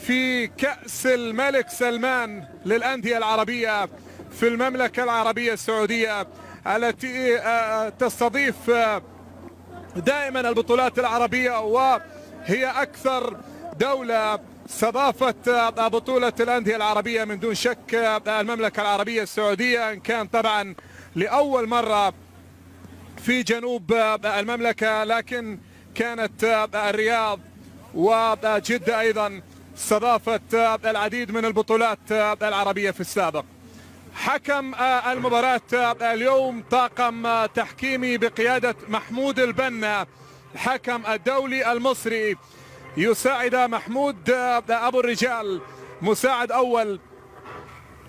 في كأس الملك سلمان للأندية العربية في المملكة العربية السعودية التي تستضيف دائما البطولات العربية، وهي أكثر دولة استضافت بطولة الأندية العربية من دون شك المملكة العربية السعودية، إن كان طبعا لأول مرة في جنوب المملكة، لكن كانت الرياض وجدة أيضا استضافت العديد من البطولات العربية في السابق. حكم المباراة اليوم طاقم تحكيمي بقيادة محمود البنا، الحكم الدولي المصري، يساعد محمود أبو الرجال مساعد أول،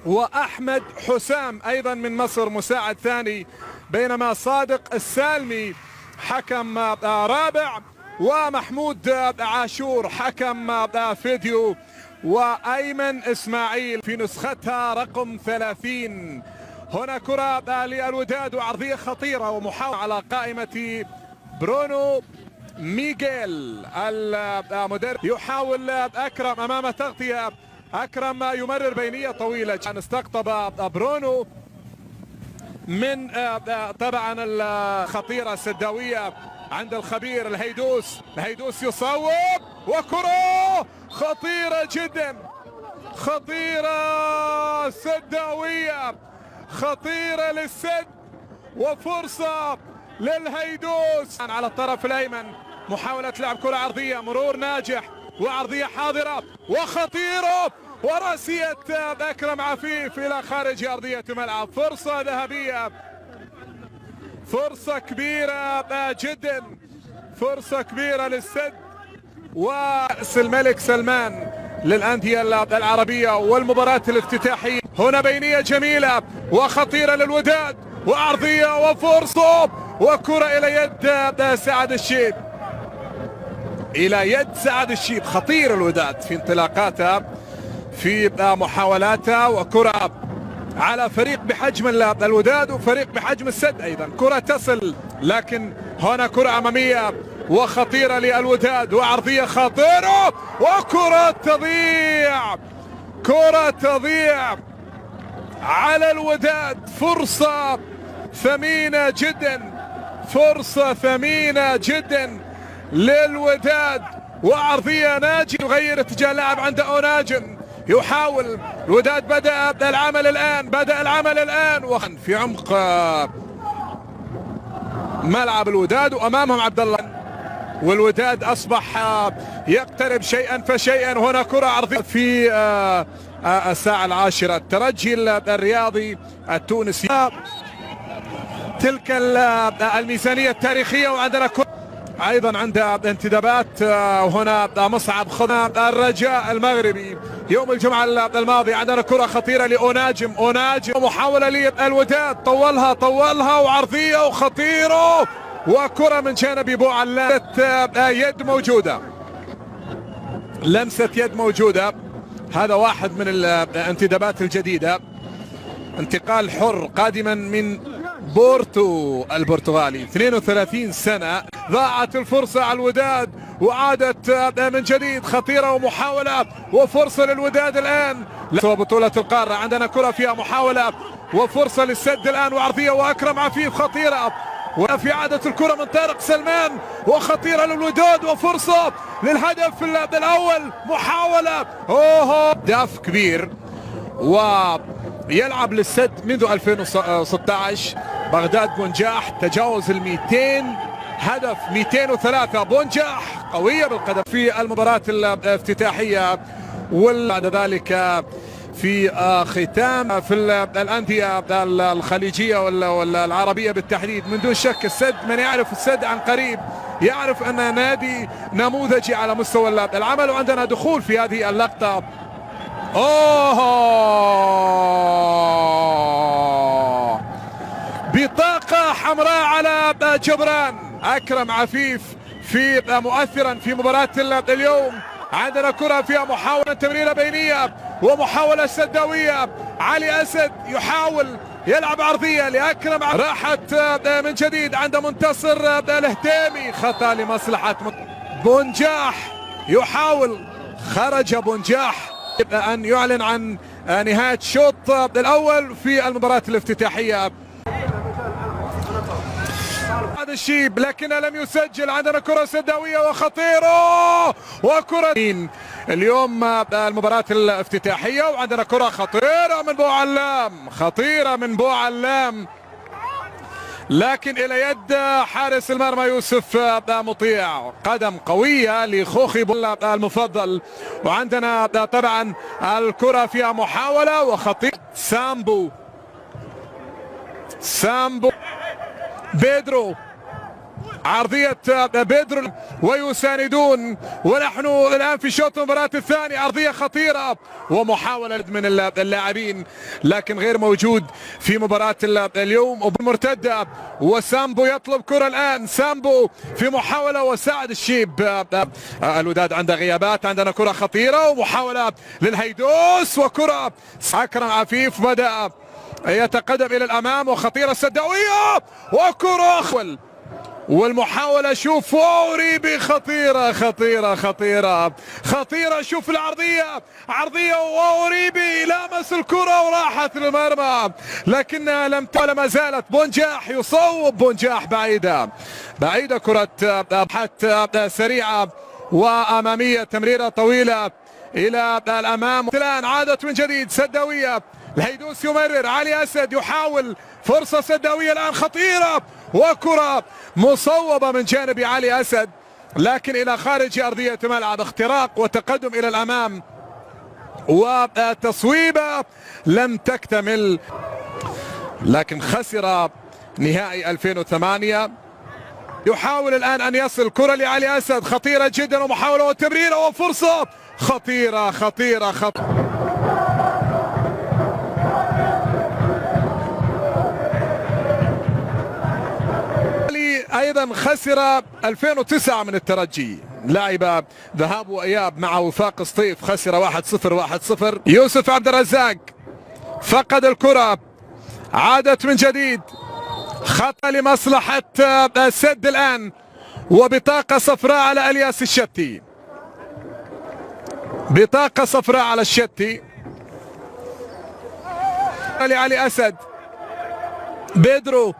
وأحمد حسام أيضا من مصر مساعد ثاني، بينما صادق السالمي حكم رابع، ومحمود عاشور حكم فيديو، وأيمن إسماعيل في نسختها رقم 30. هنا كرة للوداد وعرضية خطيرة ومحاولة على قائمة برونو ميغيل المدرب، يحاول أكرم أمام تغطية، أكرم يمرر بينية طويلة، كان استقطب برونو من طبعا الخطيرة السداوية عند الخبير الهيدوس يصوب، وكرة خطيرة جدا، خطيرة سداوية، خطيرة للسد، وفرصة للهيدوس على الطرف الأيمن، محاولة لعب كرة عرضية، مرور ناجح وعرضية حاضرة وخطيرة، ورأسية أكرم عفيف إلى خارج أرضية الملعب. فرصة ذهبية، فرصة كبيرة جدا، فرصة كبيرة للسد. وكأس الملك سلمان للأندية العربية والمباراة الافتتاحية، هنا بينية جميلة وخطيرة للوداد، وعرضية وفرصة، وكرة إلى يد سعد الشيب، إلى يد سعد الشيب. خطير الوداد في انطلاقاتها في محاولاتها، وكرة على فريق بحجم الوداد وفريق بحجم السد أيضا، كرة تصل، لكن هنا كرة أمامية وخطيرة للوداد، وعرضية خطيرة، وكرة تضيع، كرة تضيع على الوداد. فرصة ثمينة جدا، فرصة ثمينة جدا للوداد، وعرضية ناجي يغير اتجاه اللاعب عند أوناجم، يحاول الوداد بدأ العمل الآن، في عمق ملعب الوداد، وأمامهم عبد الله، والوداد أصبح يقترب شيئا فشيئا. هنا كرة عرضية في الساعة 10، الترجي الرياضي التونسي، تلك الميزانية التاريخية، وعندنا كرة ايضا عند انتدابات. وهنا مصعب خضر الرجاء المغربي يوم الجمعة الماضي، عندنا كرة خطيرة لأوناجم، محاولة للوداد، طولها وعرضية وخطيرة، وكرة من جانب ابو علام، يد موجودة، لمسة يد موجودة. هذا واحد من الانتدابات الجديدة، انتقال حر قادما من بورتو البرتغالي، 32 سنة. ضاعت الفرصة على الوداد وعادت من جديد، خطيرة ومحاولة وفرصة للوداد الآن. بطولة القارة عندنا كرة فيها محاولة وفرصة للسد الآن، وعرضية وأكرم عفيف خطيرة، وفي عادة الكرة من طارق سلمان، وخطيرة للوداد، وفرصة للهدف الأول، محاولة هدف كبير، ويلعب للسد منذ 2016. بغداد بونجاح تجاوز 200 هدف، 203. بونجاح قوية بالقدم في المباراة الافتتاحية، وبعد ذلك في ختام في الأندية الخليجية والعربية بالتحديد. من دون شك السد، من يعرف السد عن قريب يعرف أن نادي نموذجي على مستوى العمل. وعندنا دخول في هذه اللقطة، بطاقة حمراء على جبران. أكرم عفيف في مؤثرا في مباراة اليوم. عندنا كرة فيها محاولة تمريرة بينية ومحاولة سداوية، علي أسد يحاول يلعب عرضية لأكرم، راحت من جديد عند منتصر الهتيمي، خطأ لمصلحة بونجاح، يحاول خرج بونجاح أن يعلن عن نهاية الشوط الأول في المباراة الافتتاحية. هذا الشيب لكن لم يسجل. عندنا كرة سداوية وخطيرة وكرة اليوم المباراة الافتتاحية، وعندنا كرة خطيرة من بوعلام، خطيرة من بوعلام لكن إلى يد حارس المرمى يوسف مطيع. قدم قوية لخوخي المفضل. وعندنا طبعا الكرة فيها محاولة وخطيرة. سامبو بيدرو، عرضية بيدرو ويساندون، ونحن الآن في شوط المباراة الثاني. عرضية خطيرة ومحاولة من اللاعبين لكن غير موجود في مباراة اليوم. وبالمرتدة وسامبو يطلب كرة الآن. سامبو في محاولة وساعد الشيب. الوداد عنده غيابات. عندنا كرة خطيرة ومحاولة للهيدوس وكرة. أكرم عفيف بدأ يتقدم إلى الأمام وخطيرة سداوية وكرة والمحاولة. شوف أوريبي، خطيرة خطيرة خطيرة خطيرة. شوف العرضية، عرضية وأوريبي لامس الكرة وراحت للمرمى لكنها لم ما زالت. بونجاح يصوب، بونجاح بعيدة كرة حتى سريعة وأمامية، تمريرة طويلة إلى الأمام. الآن عادت من جديد سداوية. الهيدوس يمرر، علي أسد يحاول، فرصة سداوية الآن خطيرة وكرة مصوبة من جانب علي أسد لكن إلى خارج أرضية الملعب. اختراق وتقدم إلى الأمام وتصويبة لم تكتمل لكن خسر نهائي 2008. يحاول الآن أن يصل كرة لعلي أسد، خطيرة جدا ومحاولة وتمريرة وفرصة خطيرة خطيرة خطيرة. ايضا خسر 2009 من الترجي، لعب ذهاب واياب مع وفاق سطيف، خسر 1-0. يوسف عبد الرزاق فقد الكرة، عادت من جديد، خطأ لمصلحة السد الآن وبطاقة صفراء على الياس الشتي. بطاقة صفراء على الشتي. لعلي أسد، بيدرو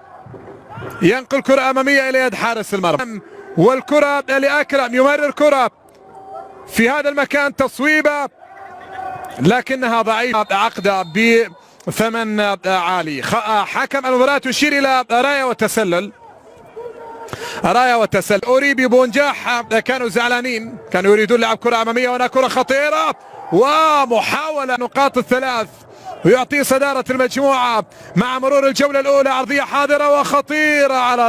ينقل كرة أمامية إلى يد حارس المرمى والكرة لأكرم، يمرر كرة في هذا المكان، تصويبة لكنها ضعيفة، عقدة بثمن عالي. حكم المباراة يشير إلى راية وتسلل. أوريبي بونجاح كانوا زعلانين، كانوا يريدون لعب كرة أمامية. وهنا كرة خطيرة ومحاولة نقاط الثلاث ويعطي صدارة المجموعة مع مرور الجولة الأولى. عرضية حاضرة وخطيرة على